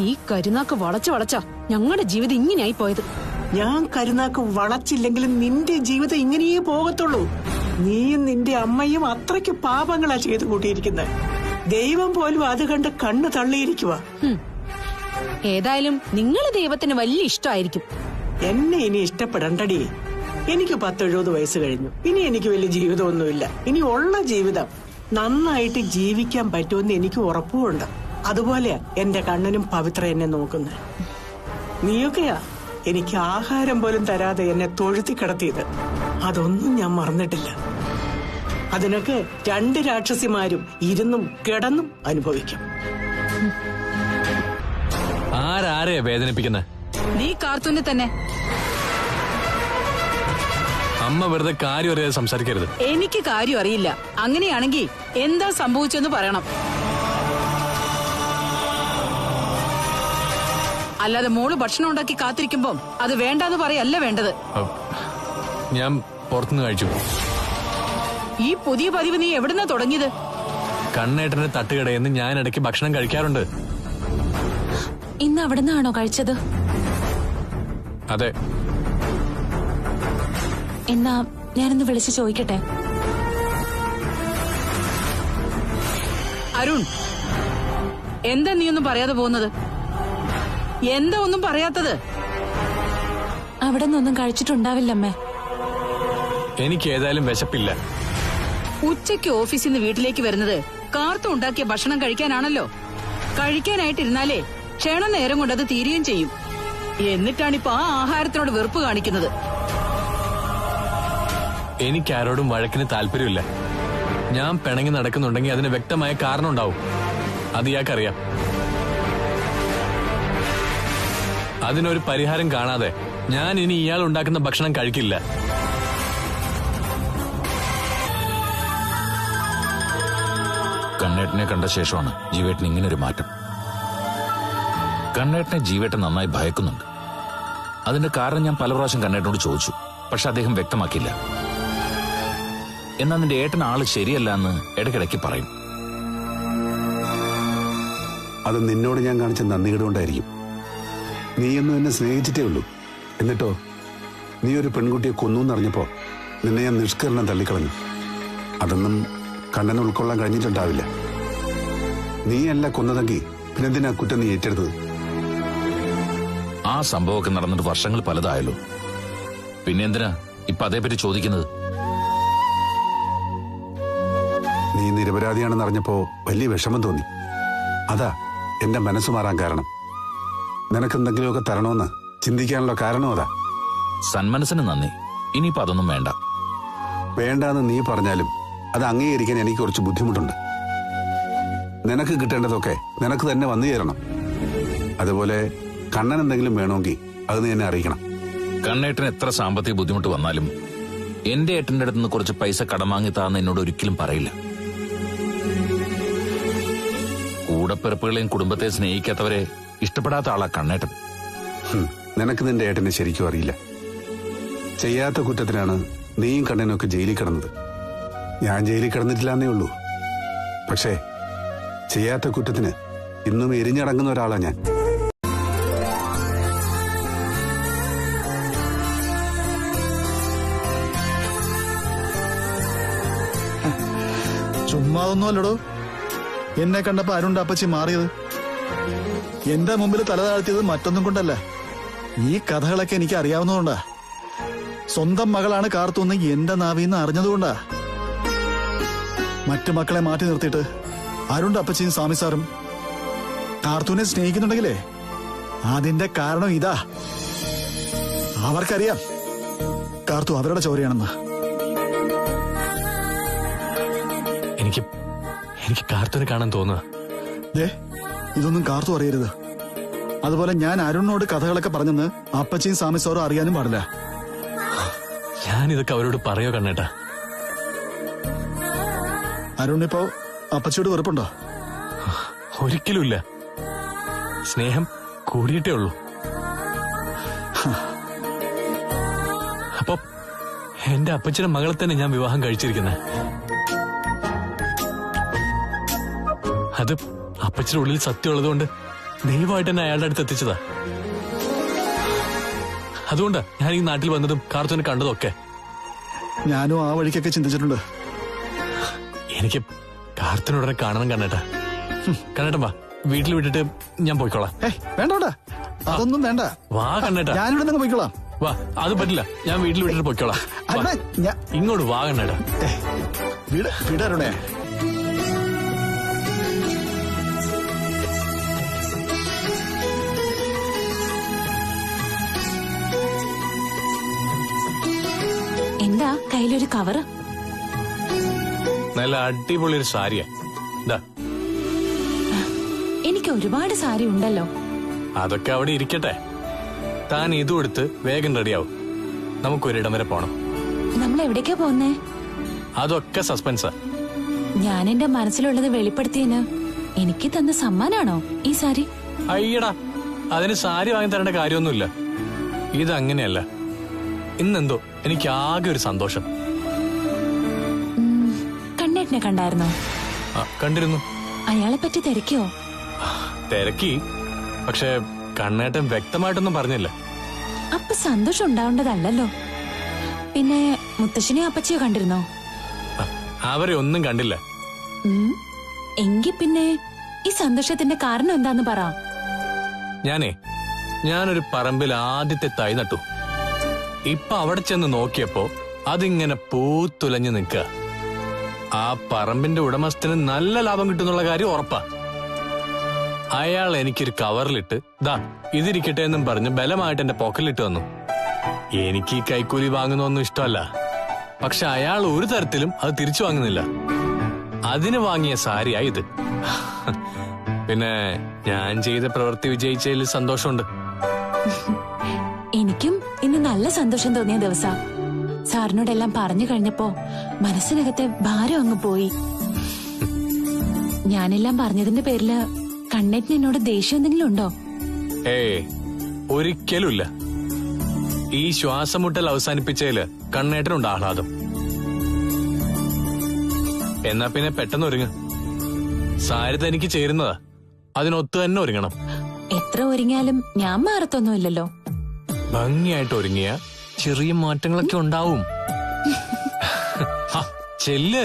ഈ കരുനാക്ക് വളച്ച ഞങ്ങളുടെ ജീവിതം ഇങ്ങനെയായി പോയത്. ഞാൻ കരുനാക്ക് വളച്ചില്ലെങ്കിലും നിന്റെ ജീവിതം ഇങ്ങനെയേ പോകത്തുള്ളൂ. നീയും നിന്റെ അമ്മയും അത്രയ്ക്ക് പാപങ്ങളാ ചെയ്തു കൂട്ടിയിരിക്കുന്നത്. ദൈവം പോലും അത് കണ്ട് കണ്ണു തള്ളിയിരിക്കുക. ഏതായാലും നിങ്ങൾ ദൈവത്തിന് വലിയ ഇഷ്ടമായിരിക്കും. എന്നെ ഇനി ഇഷ്ടപ്പെടണ്ടടി. എനിക്ക് 10-70 വയസ്സ് കഴിഞ്ഞു. ഇനി എനിക്ക് വലിയ ജീവിതമൊന്നുമില്ല. ഇനി ഉള്ള ജീവിതം നന്നായിട്ട് ജീവിക്കാൻ പറ്റുമെന്ന് എനിക്ക് ഉറപ്പുമുണ്ട്. അതുപോലെ എന്റെ കണ്ണനും പവിത്ര എന്നെ നോക്കുന്നത്. നീയൊക്കെയാ എനിക്ക് ആഹാരം പോലും തരാതെ എന്നെ തൊഴുത്തി കിടത്തിയത്. അതൊന്നും ഞാൻ മറന്നിട്ടില്ല. അതിനൊക്കെ 2 രാക്ഷസിമാരും ഇരുന്നും കിടന്നും അനുഭവിക്കും. ആരാരെയാ വേദനിപ്പിക്കുന്നത്? നീ കാർത്തൂനെ തന്നെ. അമ്മ വെറുതെ കാര്യം അറിയാതെ സംസാരിക്കരുത്. എനിക്ക് കാര്യം അറിയില്ല. അങ്ങനെയാണെങ്കിൽ എന്താ സംഭവിച്ചെന്ന് പറയണം. അല്ലാതെ മോള് ഭക്ഷണം ഉണ്ടാക്കി കാത്തിരിക്കുമ്പോ അത് വേണ്ടാന്ന് പറയല്ല വേണ്ടത്. ഞാൻ പുറത്തുനിന്ന് കഴിച്ചു. ഈ പുതിയ പതിവ് നീ എവിടുന്നാ തുടങ്ങിയത്? കണ്ണേട്ടന്റെ തട്ടുകടയെന്ന് ഞാൻ ഇടയ്ക്ക് ഭക്ഷണം കഴിക്കാറുണ്ട്. ഇന്ന് അവിടുന്നാണോ കഴിച്ചത്? അതെ. എന്നാ ഞാനൊന്ന് വിളിച്ചു ചോദിക്കട്ടെ. അരുൺ, എന്താ നീ ഒന്നും പറയാതെ പോകുന്നത്? എന്താ ഒന്നും പറയാത്തത്? അവിടെ നിന്നൊന്നും കഴിച്ചിട്ടുണ്ടാവില്ലമ്മേ. എനിക്ക് ഏതായാലും വിശപ്പില്ല. ഉച്ചയ്ക്ക് ഓഫീസിൽ നിന്ന് വീട്ടിലേക്ക് വരുന്നത് കാർത്തു ഉണ്ടാക്കിയ ഭക്ഷണം കഴിക്കാനാണല്ലോ. കഴിക്കാനായിട്ടിരുന്നാലേ ക്ഷണ നേരം കൊണ്ട് അത് തീരുകയും ചെയ്യും. എന്നിട്ടാണിപ്പോ ആ ആഹാരത്തിനോട് വെറുപ്പ് കാണിക്കുന്നത്. എനിക്കാരോടും വഴക്കിന് താല്പര്യമില്ല. ഞാൻ പിണങ്ങി നടക്കുന്നുണ്ടെങ്കിൽ അതിന് വ്യക്തമായ കാരണം ഉണ്ടാവും. അത് ഇയാൾക്കറിയാം. അതിനൊരു പരിഹാരം കാണാതെ ഞാൻ ഇനി ഇയാൾ ഉണ്ടാക്കുന്ന ഭക്ഷണം കഴിക്കില്ല. കണ്ണേട്ടനെ കണ്ട ശേഷമാണ് ജീവേട്ടന് ഇങ്ങനൊരു മാറ്റം. കണ്ണേട്ടനെ ജീവേട്ടൻ നന്നായി ഭയക്കുന്നുണ്ട്. അതിന്റെ കാരണം ഞാൻ പല പ്രാവശ്യം കണ്ണേട്ടനോട് ചോദിച്ചു. പക്ഷെ അദ്ദേഹം വ്യക്തമാക്കില്ല. എന്നാൽ നിന്റെ ഏട്ടൻ ആള് ശരിയല്ല എന്ന് ഇടയ്ക്കിടയ്ക്ക് പറയും. അത് നിന്നോട് ഞാൻ കാണിച്ച നന്ദികേട് കൊണ്ടായിരിക്കും. നീയൊന്നും എന്നെ സ്നേഹിച്ചിട്ടേ ഉള്ളൂ. എന്നിട്ടോ നീ ഒരു പെൺകുട്ടിയെ കൊന്നൂന്നറിഞ്ഞപ്പോ നിന്നെ ഞാൻ നിഷ്കരണം തള്ളിക്കളഞ്ഞു. അതൊന്നും കണ്ണന് ഉൾക്കൊള്ളാൻ കഴിഞ്ഞിട്ടുണ്ടാവില്ല. നീയല്ല കൊന്നതെങ്കിൽ പിന്നെന്തിനാ കുറ്റം നീ ഏറ്റെടുത്തത്? ആ സംഭവമൊക്കെ നടന്നിട്ട് വർഷങ്ങൾ പലതായല്ലോ. പിന്നെ എന്തിനാ ഇപ്പൊ അതേപറ്റി ചോദിക്കുന്നത്? നീ നിരപരാധിയാണെന്ന് അറിഞ്ഞപ്പോ വലിയ വിഷമം തോന്നി. അതാ എന്റെ മനസ്സ് മാറാൻ കാരണം. നിനക്കെന്തെങ്കിലുമൊക്കെ തരണമെന്ന് ചിന്തിക്കാനുള്ള കാരണം അതാ. സന്മനസ്സിന് നന്ദി. ഇനിയിപ്പോ അതൊന്നും വേണ്ട. വേണ്ടാന്ന് നീ പറഞ്ഞാലും അത് അംഗീകരിക്കാൻ എനിക്ക് കുറച്ച് ബുദ്ധിമുട്ടുണ്ട്. നിനക്ക് കിട്ടേണ്ടതൊക്കെ നിനക്ക് തന്നെ വന്നു ചേരണം. അതുപോലെ കണ്ണൻ എന്തെങ്കിലും വേണമെങ്കിൽ അത് നീ എന്നെ അറിയിക്കണം. കണ്ണേട്ടന് എത്ര സാമ്പത്തിക ബുദ്ധിമുട്ട് വന്നാലും എന്റെ ഏട്ടന്റെ അടുത്ത് നിന്ന് കുറച്ച് പൈസ കടം വാങ്ങിത്താന്ന് എന്നോട് ഒരിക്കലും പറയില്ല. കൂടപ്പിറപ്പുകളെയും കുടുംബത്തെ സ്നേഹിക്കാത്തവരെ ഇഷ്ടപ്പെടാത്ത ആളാ കണ്ണേട്ടൻ. നിനക്ക് നിന്റെ ഏട്ടനെ ശരിക്കും അറിയില്ല. ചെയ്യാത്ത കുറ്റത്തിനാണ് നീയും കണ്ണനൊക്കെ ജയിലിൽ കിടന്നത്. ഞാൻ ജയിലിൽ കിടന്നിട്ടില്ലെന്നേ ഉള്ളൂ. പക്ഷേ ചെയ്യാത്ത കുറ്റത്തിന് ഇന്നും എരിഞ്ഞടങ്ങുന്ന ഒരാളാ ഞാൻ. ചുമ്മാതൊന്നുമല്ലടോ എന്നെ കണ്ടപ്പോ അരുണ്ട അപ്പച്ചി മാറിയത്. എന്റെ മുമ്പിൽ തല താഴ്ത്തിയത് മറ്റൊന്നും കൊണ്ടല്ല. ഈ കഥകളൊക്കെ എനിക്ക് അറിയാവുന്നതുകൊണ്ടാ. സ്വന്തം മകളാണ് കാർത്തൂന്ന് എന്റെ നാവിന്ന് അറിഞ്ഞതുകൊണ്ടാ. മറ്റു മക്കളെ മാറ്റി നിർത്തിയിട്ട് അരുണ്ട അപ്പച്ചിയും സ്വാമി സാറും കാർത്തൂനെ സ്നേഹിക്കുന്നുണ്ടെങ്കിലേ അതിന്റെ കാരണം ഇതാ. അവർക്കറിയാം കാർത്തു അവരുടെ ചോരയാണെന്ന്. എനിക്ക് കാർത്തൂനെ കാണാൻ തോന്നുക. ഇതൊന്നും കാർത്തു അറിയരുത്. അതുപോലെ ഞാൻ അരുണിനോട് കഥകളൊക്കെ പറഞ്ഞെന്ന് അപ്പച്ചിയും സ്വാമി സാറും അറിയാനും പാടില്ല. ഞാനിതൊക്കെ അവരോട് പറയോ കണ്ണേട്ടാ? അരുണിപ്പോ അപ്പച്ചിയോട് വെറുപ്പുണ്ടോ? ഒരിക്കലുമില്ല. സ്നേഹം കൂടിയിട്ടേ ഉള്ളൂ. അപ്പൊ എന്റെ അപ്പച്ചന്റെ മകളെ തന്നെ ഞാൻ വിവാഹം കഴിച്ചിരിക്കുന്നത്. അത് അപ്പച്ചന്റെ ഉള്ളിൽ സത്യമുള്ളതുകൊണ്ട് ദൈവമായിട്ട് എന്നെ അയാളുടെ അടുത്ത് എത്തിച്ചതാ. അതുകൊണ്ടാ ഞാൻ ഈ നാട്ടിൽ വന്നതും കാർത്തൂനെ കണ്ടതൊക്കെ. ഞാനും ആ വഴിക്കൊക്കെ ചിന്തിച്ചിട്ടുണ്ട്. എനിക്ക് കാർത്തൂനുടനെ കാണണം കണ്ണേട്ടാ. കണ്ണേട്ടൻ വാ, വീട്ടിൽ വിട്ടിട്ട് ഞാൻ പോയിക്കോളാം. വേണ്ട, അതൊന്നും വേണ്ട. വാ കണ്ണേട്ടാ, ഞാനിവിടെ നിന്ന് പോയിക്കോളാം. വാ, അത് പറ്റില്ല, ഞാൻ വീട്ടിൽ വിട്ടിട്ട് പോയിക്കോളാം. വാ. ഇങ്ങോട്ട് വാ കണ്ണേട്ടാ. വീടാരുണേ. എന്താ കയ്യിലൊരു കവറ്? നല്ല അടിപൊളി ഒരു സാരിയാ. എനിക്ക് ഒരുപാട് സാരി ഉണ്ടല്ലോ. അതൊക്കെ അവിടെ ഇരിക്കട്ടെ. താൻ ഇതും എടുത്ത് വേഗം റെഡിയാവും. നമുക്കൊരിടം വരെ പോണം. നമ്മൾ എവിടേക്കാ പോന്നേ? അതൊക്കെ സസ്പെൻസാ. ഞാൻ എന്റെ മനസ്സിലുള്ളത് വെളിപ്പെടുത്തിയതിന് എനിക്ക് തന്ന സമ്മാനാണോ ഈ സാരി? അയ്യടാ, അതിന് സാരി വാങ്ങി തരേണ്ട കാര്യമൊന്നുമില്ല. ഇതങ്ങനെയല്ല. ഇന്നെന്തോ എനിക്ക് ആകെ ഒരു സന്തോഷം. കണ്ണേട്ടനെ കണ്ടായിരുന്നോ? കണ്ടിരുന്നു. അയാളെ പറ്റി തിരക്കിയോ? തിരക്കി, പക്ഷെ കണ്ണേട്ടൻ വ്യക്തമായിട്ടൊന്നും പറഞ്ഞില്ല. അപ്പൊ സന്തോഷം ഉണ്ടാവേണ്ടതല്ലോ. പിന്നെ മുത്തശ്ശനെയോ അപ്പച്ചിയോ കണ്ടിരുന്നോ? അവരെ ഒന്നും കണ്ടില്ല. എങ്കി പിന്നെ ഈ സന്തോഷത്തിന്റെ കാരണം എന്താന്ന് പറ. ഞാനൊരു പറമ്പിൽ ആദ്യത്തെ തൈ നട്ടു. ഇപ്പൊ അവിടെ ചെന്ന് നോക്കിയപ്പോ അതിങ്ങനെ പൂത്തുലഞ്ഞു നിൽക്കുക. ആ പറമ്പിന്റെ ഉടമസ്ഥന് നല്ല ലാഭം കിട്ടുന്നുള്ള കാര്യം ഉറപ്പാ. അയാൾ എനിക്കൊരു കവറിലിട്ട് ദാ ഇതിരിക്കട്ടെ എന്നും പറഞ്ഞ് ബലമായിട്ട് എന്റെ പോക്കറ്റിലിട്ട് വന്നു. എനിക്ക് ഈ കൈക്കൂലി വാങ്ങുന്നൊന്നും ഇഷ്ടമല്ല. പക്ഷെ അയാൾ ഒരു തരത്തിലും അത് തിരിച്ചു വാങ്ങുന്നില്ല. അതിന് വാങ്ങിയ സാരിയായി ഇത്. പിന്നെ ഞാൻ ചെയ്ത പ്രവൃത്തി വിജയിച്ചതിൽ സന്തോഷമുണ്ട്. എനിക്കും ഇന്ന് നല്ല സന്തോഷം തോന്നിയ ദിവസാ. സാറിനോടെല്ലാം പറഞ്ഞു കഴിഞ്ഞപ്പോ മനസ്സിനകത്തെ ഭാരം അങ്ങ് പോയി. ഞാനെല്ലാം പറഞ്ഞതിന്റെ പേരില് കണ്ണേറ്റിന് എന്നോട് ദേഷ്യം എന്തെങ്കിലും ഉണ്ടോ? ഒരിക്കലുമില്ല. ഈ ശ്വാസമുട്ടൽ അവസാനിപ്പിച്ചതില് കണ്ണേട്ടനുണ്ട് ആഹ്ലാദം. എന്നാ പിന്നെ പെട്ടെന്ന് ഒരുങ്ങ. സാരി തനിക്ക് ചേരുന്നതാ, അതിനൊത്തു തന്നെ ഒരുങ്ങണം. എത്ര ഒരുങ്ങിയാലും ഞാൻ മാറത്തൊന്നുമില്ലല്ലോ. ഭംഗിയായിട്ട് ഒരുങ്ങിയ ചെറിയ മാറ്റങ്ങളൊക്കെ ഉണ്ടാവും. ചെല്ല്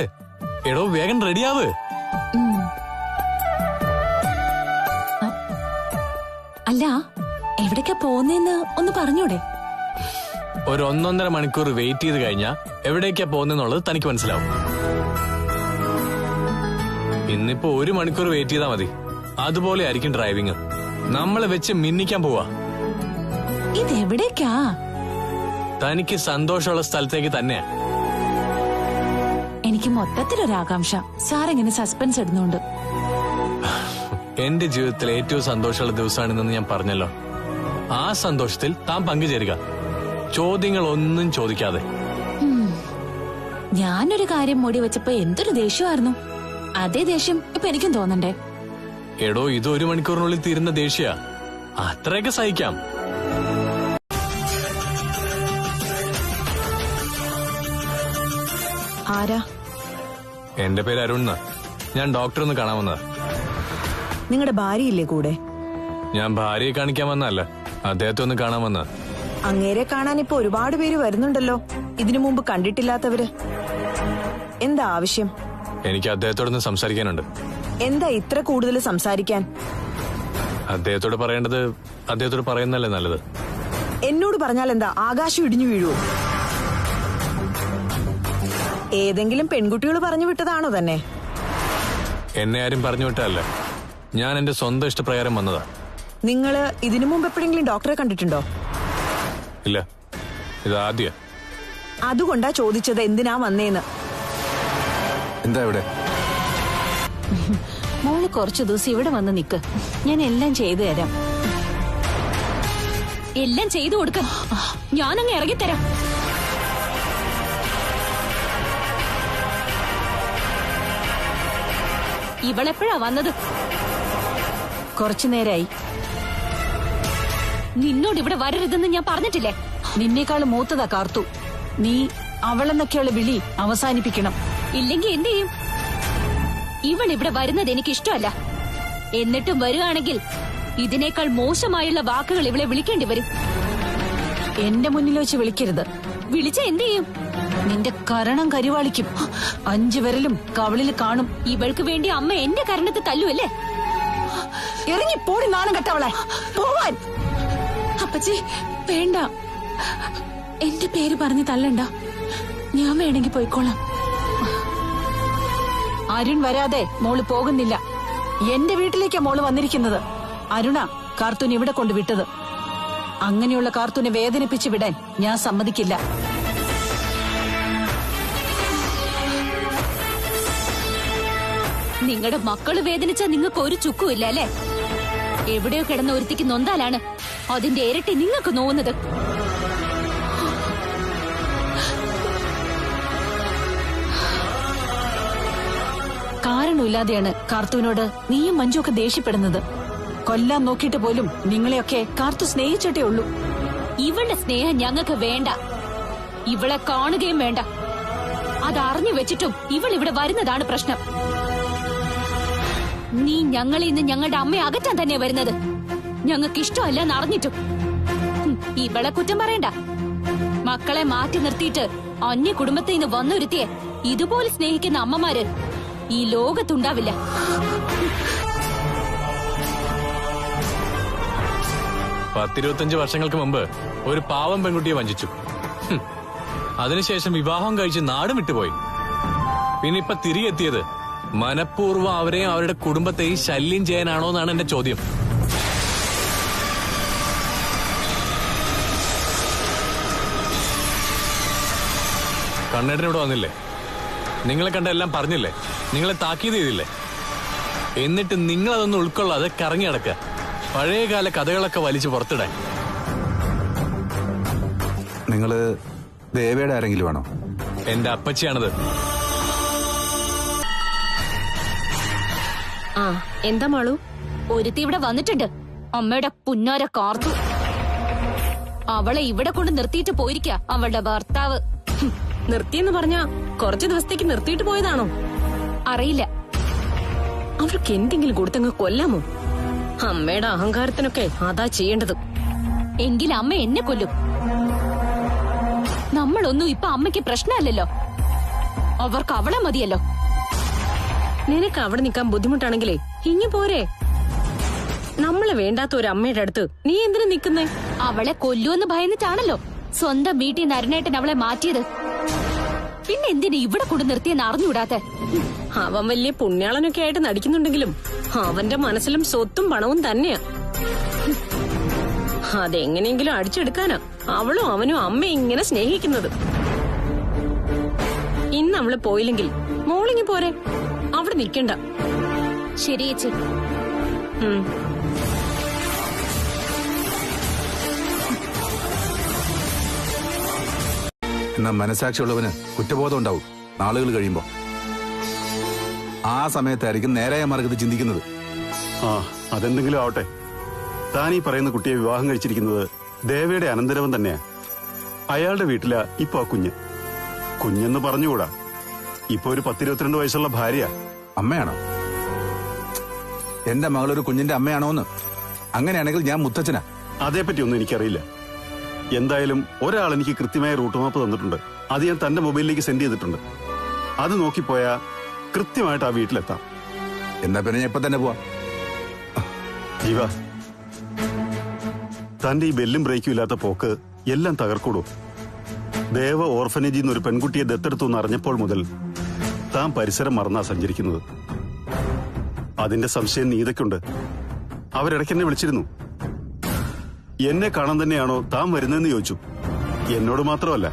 എടോ, വേഗം റെഡിയാവ്. അല്ല, എവിടേക്കാ പോകുന്നേന്ന് ഒന്ന് പറഞ്ഞൂടെ? ഒരു 1.5 മണിക്കൂർ വെയിറ്റ് ചെയ്ത് കഴിഞ്ഞാ എവിടേക്കാ പോകുന്നെന്നുള്ളത് തനിക്ക് മനസ്സിലാവും. ഇന്നിപ്പോ 1 മണിക്കൂർ വെയിറ്റ് ചെയ്താൽ മതി. അതുപോലെ ആയിരിക്കും ഡ്രൈവിംഗ്. നമ്മളെ വെച്ച് മിന്നിക്കാൻ പോവാ. ഇതെവിടേക്കാ? തനിക്ക് സന്തോഷമുള്ള സ്ഥലത്തേക്ക് തന്നെയാ. എനിക്ക് മൊത്തത്തിലൊരാകാംക്ഷ. സാറിങ്ങനെ സസ്പെൻസ് ഇടുന്നുണ്ട്. എന്റെ ജീവിതത്തിലെ ഏറ്റവും സന്തോഷമുള്ള ദിവസമാണെന്ന് ഞാൻ പറഞ്ഞല്ലോ. ആ സന്തോഷത്തിൽ താൻ പങ്കുചേരുക, ചോദ്യങ്ങൾ ഒന്നും ചോദിക്കാതെ. ഞാനൊരു കാര്യം മൂടി വെച്ചപ്പോ എന്തൊരു ദേഷ്യമായിരുന്നു. അതേ ദേഷ്യം ഇപ്പൊ എനിക്കും തോന്നണ്ടേ? എടോ, ഇത് 1 മണിക്കൂറിനുള്ളിൽ തീരുന്ന ദേഷ്യ. അത്രയൊക്കെ സഹിക്കാം. ആരാ? എന്റെ പേര് അരുൺ. ഞാൻ ഡോക്ടർ ഒന്ന് കാണാൻ വന്നതാ. നിങ്ങളുടെ ഭാര്യയില്ലേ കൂടെ? ഞാൻ ഭാര്യയെ കാണിക്കാൻ വന്നതല്ല, അദ്ദേഹത്തെ ഒന്ന് കാണാൻ വന്നതാ. അങ്ങേരെ കാണാൻ ഇപ്പൊ ഒരുപാട് പേര് വരുന്നുണ്ടല്ലോ, ഇതിനു മുമ്പ് കണ്ടിട്ടില്ലാത്തവര്. എന്താ ആവശ്യം? എനിക്ക് അദ്ദേഹത്തോടൊന്ന് സംസാരിക്കാനുണ്ട്. എന്താ ഇത്ര കൂടുതൽ സംസാരിക്കാൻ? അദ്ദേഹത്തോട് പറയേണ്ടത് അദ്ദേഹത്തോട് പറയുന്നല്ലേ നല്ലത്. എന്നോട് പറഞ്ഞാൽ എന്താ, ആകാശം ഇടിഞ്ഞു വീഴുവോ? ഏതെങ്കിലും പെൺകുട്ടികൾ പറഞ്ഞു വിട്ടതാണോ തന്നെ? എന്നെ ആരും പറഞ്ഞു വിട്ടതല്ല, ഞാൻ എന്റെ സ്വന്തം ഇഷ്ടപ്രകാരം വന്നതാ. നിങ്ങള് ഇതിനു മുമ്പ് എപ്പോഴെങ്കിലും ഡോക്ടറെ കണ്ടിട്ടുണ്ടോ? ഇല്ല, ഇതാദ്യ. അതുകൊണ്ടാ ചോദിച്ചത് എന്തിനാ വന്നേന്ന്. എന്താ ഇവിടെ? മോള് കുറച്ചു ദിവസം ഇവിടെ വന്ന് നിക്ക്, ഞാൻ എല്ലാം ചെയ്തു തരാം. എല്ലാം ചെയ്തു കൊടുക്ക, ഞാനങ്ങ് ഇറങ്ങിത്തരാം. ഇവളെപ്പോഴാ വന്നത്? കുറച്ചു നേരായി. നിന്നോട് ഇവിടെ വരരുതെന്ന് ഞാൻ പറഞ്ഞിട്ടില്ലേ? നിന്നേക്കാൾ മൂത്തതാ കാർത്തു. നീ അവളെന്നൊക്കെയുള്ള വിളി അവസാനിപ്പിക്കണം. ഇല്ലെങ്കിൽ എന്ത് ചെയ്യും? ഇവൾ ഇവിടെ വരുന്നത് എനിക്ക് ഇഷ്ടമല്ല. എന്നിട്ടും വരുവാണെങ്കിൽ ഇതിനേക്കാൾ മോശമായുള്ള വാക്കുകൾ ഇവളെ വിളിക്കേണ്ടി വരും. എന്റെ മുന്നിൽ വെച്ച് വിളിക്കരുത്. വിളിച്ച എന്ത് ചെയ്യും? നിന്റെ കരണം കരിവാളിക്കും. 5 വിരലും കവളിൽ കാണും. ഇവൾക്ക് വേണ്ടി അമ്മ എന്റെ കരണത്ത് തല്ലുവല്ലേ? ഇറങ്ങിപ്പോടി നാണം കെട്ടവളെ. പോവാൻ. അപ്പച്ചി വേണ്ട, എന്റെ പേര് പറഞ്ഞ് തല്ലണ്ട. ഞാൻ വേണമെങ്കിൽ പോയിക്കോളാം. അരുൺ വരാതെ മോള് പോകുന്നില്ല. എന്റെ വീട്ടിലേക്കാ മോള് വന്നിരിക്കുന്നത്. അരുണ കാർത്തൂൻ ഇവിടെ കൊണ്ടുവിട്ടത്. അങ്ങനെയുള്ള കാർത്തൂനെ വേദനിപ്പിച്ച് വിടാൻ ഞാൻ സമ്മതിക്കില്ല. നിങ്ങളുടെ മക്കള് വേദനിച്ചാ നിങ്ങൾക്ക് ഒരു ചുക്കുമില്ല അല്ലേ? എവിടെയോ കിടന്ന ഒരുത്തിക്ക് നൊന്താലാണ് അതിന്റെ ഇരട്ടി നിങ്ങൾക്ക് നോവുന്നത്. കാരണമില്ലാതെയാണ് കാർത്തൂനോട് നീയും മഞ്ജുവൊക്കെ ദേഷ്യപ്പെടുന്നത്. കൊല്ലാൻ നോക്കിയിട്ട് പോലും നിങ്ങളെയൊക്കെ കാർത്തു സ്നേഹിച്ചിട്ടേ ഉള്ളൂ. ഇവളുടെ സ്നേഹം ഞങ്ങൾക്ക് വേണ്ട. ഇവളെ കാണുകയും വേണ്ട. അതറിഞ്ഞു വെച്ചിട്ടും ഇവൾ ഇവിടെ വരുന്നതാണ് പ്രശ്നം. നീ ഞങ്ങളിൽ നിന്ന് ഞങ്ങളുടെ അമ്മയെ അകറ്റാൻ തന്നെ വരുന്നത്. ഞങ്ങൾക്ക് ഇഷ്ടമല്ല എന്നറിഞ്ഞിട്ടും. ഇവളെ കുറ്റം പറയണ്ട. മക്കളെ മാറ്റി നിർത്തിയിട്ട് അന്യ കുടുംബത്തിൽ നിന്ന് വന്നൊരുത്തിയെ ഇതുപോലെ സ്നേഹിക്കുന്ന അമ്മമാര് ഈ ലോകത്തുണ്ടാവില്ല. പത്തിരുപത്തഞ്ച് വർഷങ്ങൾക്ക് മുമ്പ് ഒരു പാവം പെൺകുട്ടിയെ വഞ്ചിച്ചു. അതിനുശേഷം വിവാഹം കഴിച്ച് നാടും വിട്ടുപോയി. പിന്നെ ഇപ്പൊ തിരികെ എത്തിയത് മനഃപൂർവ്വം അവരെയും അവരുടെ കുടുംബത്തെയും ശല്യം ചെയ്യാനാണോ എന്നാണ് എന്റെ ചോദ്യം. കണ്ണേട്ടനോട് വന്നില്ലേ? നിങ്ങളെ കണ്ട എല്ലാം പറഞ്ഞില്ലേ? നിങ്ങളെ താക്കീത് ചെയ്തില്ലേ? എന്നിട്ട് നിങ്ങളതൊന്നും ഉൾക്കൊള്ളാതെ കറങ്ങി നടക്കുക, പഴയകാല കഥകളൊക്കെ വലിച്ചു പുറത്തിടാൻ. നിങ്ങള് ദേവയുടെ ആരെങ്കിലും ആണോ? എന്റെ അപ്പച്ചിയാണത്. ആ എന്താ മാളു? ഒരുത്തി ഇവിടെ വന്നിട്ടുണ്ട്. അമ്മയുടെ പുന്നാര കാർത്തു. അവളെ ഇവിടെ കൊണ്ട് നിർത്തിയിട്ട് പോയിരിക്ക അവളുടെ ഭർത്താവ്. നിർത്തിയെന്ന് പറഞ്ഞാ കുറച്ചു ദിവസത്തേക്ക് നിർത്തിയിട്ട് പോയതാണോ? അറിയില്ല. അവർക്ക് എന്തെങ്കിലും കൊടുത്തങ്ങ് കൊല്ലാമോ? അമ്മയുടെ അഹങ്കാരത്തിനൊക്കെ അതാ ചെയ്യേണ്ടത്. എങ്കിൽ അമ്മ എന്നെ കൊല്ലും. നമ്മളൊന്നും ഇപ്പൊ അമ്മയ്ക്ക് പ്രശ്നമല്ലല്ലോ. അവർക്ക് അവളെ മതിയല്ലോ. നിനക്ക് അവിടെ നിൽക്കാൻ ബുദ്ധിമുട്ടാണെങ്കിലേ ഇങ്ങി പോരെ. നമ്മളെ വേണ്ടാത്ത ഒരു അമ്മയുടെ അടുത്ത് നീ എന്തിനു നിക്കുന്നേ? അവളെ കൊല്ലുമെന്ന് ഭയന്നിട്ടാണല്ലോ സ്വന്തം വീട്ടിൽ നിന്ന് അരുണേട്ടൻ അവളെ മാറ്റിയത്. പിന്നെ എന്തിനാ ഇവിടെ കൊണ്ട് നിർത്തിയെന്ന് അറിഞ്ഞുകൂടാത്തെ? അവൻ വലിയ പുണ്യാളനൊക്കെ ആയിട്ട് നടിക്കുന്നുണ്ടെങ്കിലും അവന്റെ മനസ്സിലും സ്വത്തും പണവും തന്നെയാ. അതെങ്ങനെയെങ്കിലും അടിച്ചെടുക്കാനാ അവളും അവനും അമ്മ ഇങ്ങനെ സ്നേഹിക്കുന്നത്. ഇന്ന് അവള് പോയില്ലെങ്കിൽ മോളിങ്ങി പോരെ. അവിടെ നിൽക്കണ്ട. ശരി ചേച്ചി. എന്നാ മനസാക്ഷിയുള്ളവന് കുറ്റബോധം ഉണ്ടാവും നാളുകൾ കഴിയുമ്പോ. ആ സമയത്തായിരിക്കും നേരായ മാർഗത്തിൽ ചിന്തിക്കുന്നത്. ആ അതെന്തെങ്കിലും ആവട്ടെ. താൻ ഈ പറയുന്ന കുട്ടിയെ വിവാഹം കഴിച്ചിരിക്കുന്നത് ദേവയുടെ അനന്തരവൻ തന്നെയാ. അയാളുടെ വീട്ടിലാ ഇപ്പൊ ആ കുഞ്ഞെന്ന് പറഞ്ഞുകൂടാ. ഇപ്പൊ ഒരു 10-22 വയസ്സുള്ള ഭാര്യ. അമ്മയാണോ? എന്റെ മകളൊരു കുഞ്ഞിന്റെ അമ്മയാണോന്ന്? അങ്ങനെയാണെങ്കിൽ ഞാൻ മുത്തച്ഛനാ. അതേപ്പറ്റി ഒന്നും എനിക്കറിയില്ല. എന്തായാലും ഒരാൾ എനിക്ക് കൃത്യമായ റൂട്ട് മാപ്പ് തന്നിട്ടുണ്ട്. അത് ഞാൻ തന്റെ മൊബൈലിലേക്ക് സെൻഡ് ചെയ്തിട്ടുണ്ട്. അത് നോക്കിപ്പോയാ കൃത്യമായിട്ട് ആ വീട്ടിലെത്താം. എന്നാ പിന്നെ ഞാൻ ഇപ്പൊ തന്നെ പോവാം. ജീവ, തന്റെ ഈ ബെല്ലും ബ്രേക്കും ഇല്ലാത്ത പോക്ക് എല്ലാം തകർക്കൂടൂ. ദേവ ഓർഫനേജിൽ നിന്ന് ഒരു പെൺകുട്ടിയെ ദത്തെടുത്തു എന്ന് അറിഞ്ഞപ്പോൾ മുതൽ താൻ പരിസരം മറന്നാ സഞ്ചരിക്കുന്നത്. അതിന്റെ സംശയം നീതയ്ക്കുണ്ട്. അവരിടയ്ക്ക് എന്നെ വിളിച്ചിരുന്നു. എന്നെ കാണാൻ തന്നെയാണോ താൻ വരുന്നതെന്ന് ചോദിച്ചു. എന്നോട് മാത്രമല്ല,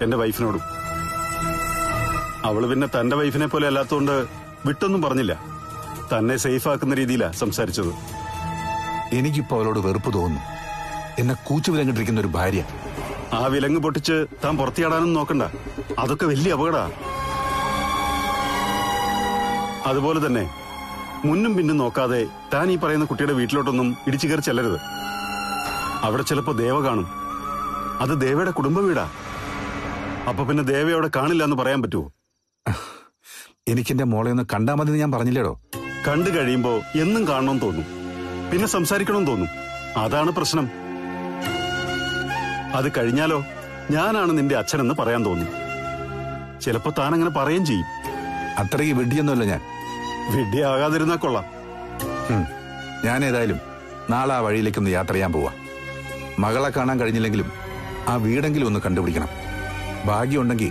എന്റെ വൈഫിനോടും. അവള് പിന്നെ തന്റെ വൈഫിനെ പോലെ അല്ലാത്തതുകൊണ്ട് വിട്ടൊന്നും പറഞ്ഞില്ല. തന്നെ സേഫ് ആക്കുന്ന രീതിയിലാ സംസാരിച്ചത്. എനിക്കിപ്പോ അവളോട് വെറുപ്പ് തോന്നുന്നു. എന്നെ കൂച്ചു വിലങ്ങിട്ടിരിക്കുന്ന ഒരു ഭാര്യ. ആ വിലങ്ങ് പൊട്ടിച്ച് താൻ പുറത്തിയാടാനും നോക്കണ്ട. അതൊക്കെ വലിയ അപകടാ. അതുപോലെ തന്നെ മുന്നും പിന്നും നോക്കാതെ താൻ ഈ പറയുന്ന കുട്ടിയുടെ വീട്ടിലോട്ടൊന്നും ഇടിച്ചു കയറി ചെല്ലരുത്. അവിടെ ചിലപ്പോ ദേവ കാണും. അത് ദേവയുടെ കുടുംബ വീടാ. അപ്പൊ പിന്നെ ദേവ അവിടെ കാണില്ല എന്ന് പറയാൻ പറ്റുമോ? എനിക്കെന്റെ മോളെ ഒന്ന് കണ്ടാൽ മതി എന്ന് ഞാൻ പറഞ്ഞില്ലേടോ. കണ്ടു കഴിയുമ്പോ എന്നും കാണണമെന്ന് തോന്നും, പിന്നെ സംസാരിക്കണമെന്ന് തോന്നും. അതാണ് പ്രശ്നം. അത് കഴിഞ്ഞാലോ ഞാനാണ് നിന്റെ അച്ഛനെന്ന് പറയാൻ തോന്നും. ചിലപ്പോ താൻ അങ്ങനെ പറയുകയും ചെയ്യും. അത്രയ്ക്ക് വിഡ്ഢിയൊന്നുമല്ല ഞാൻ. വിഡ്ഢിയാകാതിരുന്നാ കൊള്ളാം. ഞാൻ ഏതായാലും നാളെ ആ വഴിയിലേക്കൊന്ന് യാത്ര ചെയ്യാൻ പോവാ. മകളെ കാണാൻ കഴിഞ്ഞില്ലെങ്കിലും ആ വീടെങ്കിലും ഒന്ന് കണ്ടുപിടിക്കണം. ഭാഗ്യമുണ്ടെങ്കിൽ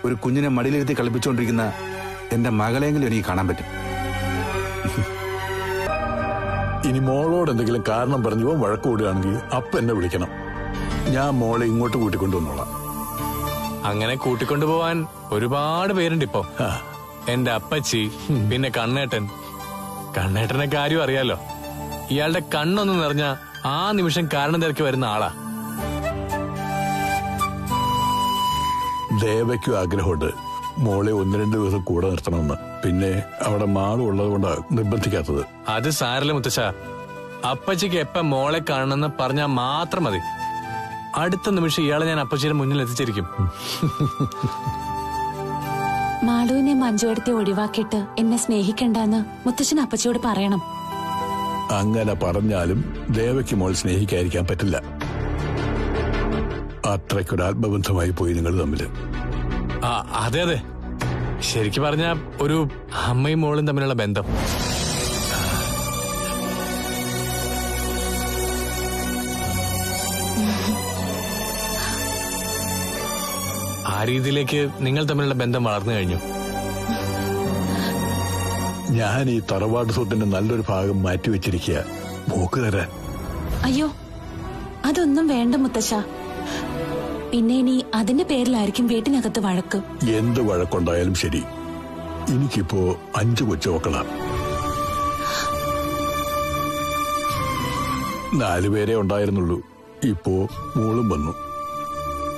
ഒരു കുഞ്ഞിനെ മടിയിലിരുത്തി കളിപ്പിച്ചുകൊണ്ടിരിക്കുന്ന എന്റെ മകളെങ്കിലും എനിക്ക് കാണാൻ പറ്റും. ഇനി മോളോട് എന്തെങ്കിലും കാരണം പറഞ്ഞു വഴക്ക് കൂടുകയാണെങ്കിൽ അപ്പ എന്നെ വിളിക്കണം. ഞാൻ മോളെ ഇങ്ങോട്ട് കൂട്ടിക്കൊണ്ടുവന്നോളാം. അങ്ങനെ കൂട്ടിക്കൊണ്ടുപോവാൻ ഒരുപാട് പേരുണ്ട് ഇപ്പോ. എന്റെ അപ്പച്ചി, പിന്നെ കണ്ണേട്ടനെ കാര്യം അറിയാലോ. ഇയാളുടെ കണ്ണൊന്ന് നിറഞ്ഞ ആ നിമിഷം കാരണം തിരക്കി വരുന്ന ആളാ. ദേവയ്ക്കും ആഗ്രഹമുണ്ട് മോളെ 1-2 ദിവസം കൂടെ നിർത്തണമെന്ന്. പിന്നെ അവിടെ മാളും ഉള്ളത് കൊണ്ടാണ് നിർബന്ധിക്കാത്തത്. അത് സാരല്ല മുത്തച്ഛ. അപ്പച്ചിക്ക് എപ്പ മോളെ കാണണമെന്ന് പറഞ്ഞാൽ മാത്രം മതി. അടുത്ത നിമിഷം ഇയാളെ ഞാൻ അപ്പച്ചിയുടെ മുന്നിൽ എത്തിച്ചിരിക്കും. മാളുവിനെ മഞ്ജുവെടുത്തെ ഒഴിവാക്കിയിട്ട് എന്നെ സ്നേഹിക്കണ്ടെന്ന് മുത്തച്ഛൻ അപ്പച്ചിയോട് പറയണം. അങ്ങനെ പറഞ്ഞാലും ദേവയ്ക്ക് മോൾ സ്നേഹിക്കാതിരിക്കാൻ പറ്റില്ല. അത്രയ്ക്കൊരു ആത്മബന്ധമായി പോയി നിങ്ങൾ തമ്മില്. അതെ അതെ, ശരിക്കും പറഞ്ഞ ഒരു അമ്മയും മോളും തമ്മിലുള്ള ബന്ധം. ആ രീതിയിലേക്ക് നിങ്ങൾ തമ്മിലുള്ള ബന്ധം വളർന്നു കഴിഞ്ഞു. ഞാൻ ഈ തറവാട് സ്വത്തിന്റെ നല്ലൊരു ഭാഗം മാറ്റിവെച്ചിരിക്കുക മോക്ക് തരാൻ. അയ്യോ, അതൊന്നും വേണ്ട മുത്തശ്ശ. പിന്നെ ഇനി അതിന്റെ പേരിലായിരിക്കും വീട്ടിനകത്ത് വഴക്ക്. എന്ത് വഴക്കുണ്ടായാലും ശരി, എനിക്കിപ്പോ 5 കൊച്ചുമക്കളാ. 4 പേരെ ഉണ്ടായിരുന്നുള്ളൂ. ഇപ്പോ മോളും വന്നു.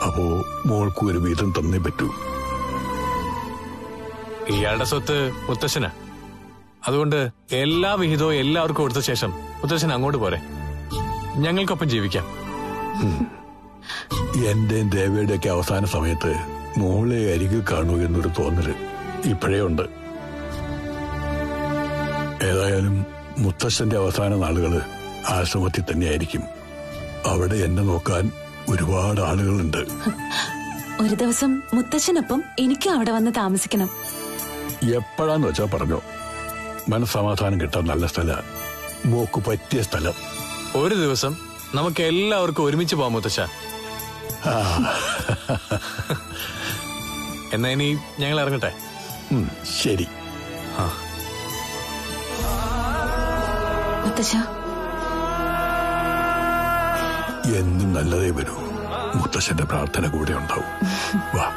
അപ്പോ മോൾക്ക് ഒരു വീതം തന്നേ പറ്റൂ. ഇയാളുടെ സ്വത്ത് മുത്തശ്ശനാ. അതുകൊണ്ട് എല്ലാ വിഹിതവും എല്ലാവർക്കും കൊടുത്ത ശേഷം മുത്തശ്ശൻ അങ്ങോട്ട് പോരെ. ഞങ്ങൾക്കൊപ്പം ജീവിക്കാം. എന്റെയും ദേവയുടെയൊക്കെ അവസാന സമയത്ത് മോളെ അരികിൽ കാണൂ എന്നൊരു തോന്നല് ഇപ്പോഴേ ഉണ്ട്. ഏതായാലും മുത്തശ്ശന്റെ അവസാന നാളുകള് ആശ്രമത്തിൽ തന്നെയായിരിക്കും. അവിടെ എന്നെ നോക്കാൻ ഒരുപാട് ആളുകളുണ്ട്. ഒരു ദിവസം മുത്തശ്ശനൊപ്പം എനിക്കും അവിടെ വന്ന് താമസിക്കണം. എപ്പോഴാന്ന് വെച്ചാ പറഞ്ഞോ. മനസ്സമാധാനം കിട്ടാൻ നല്ല സ്ഥല, മോക്ക് പറ്റിയ സ്ഥലം. ഒരു ദിവസം നമുക്ക് എല്ലാവർക്കും ഒരുമിച്ച് പോവാം മുത്തശ്ശ. എന്നാ ഇനി ഞങ്ങൾ ഇറങ്ങട്ടെ. ശരി. മുത്തശ്ശ, എന്നും നല്ലതേ വരൂ. മുത്തശ്ശന്റെ പ്രാർത്ഥന കൂടെ ഉണ്ടാവും. വാ.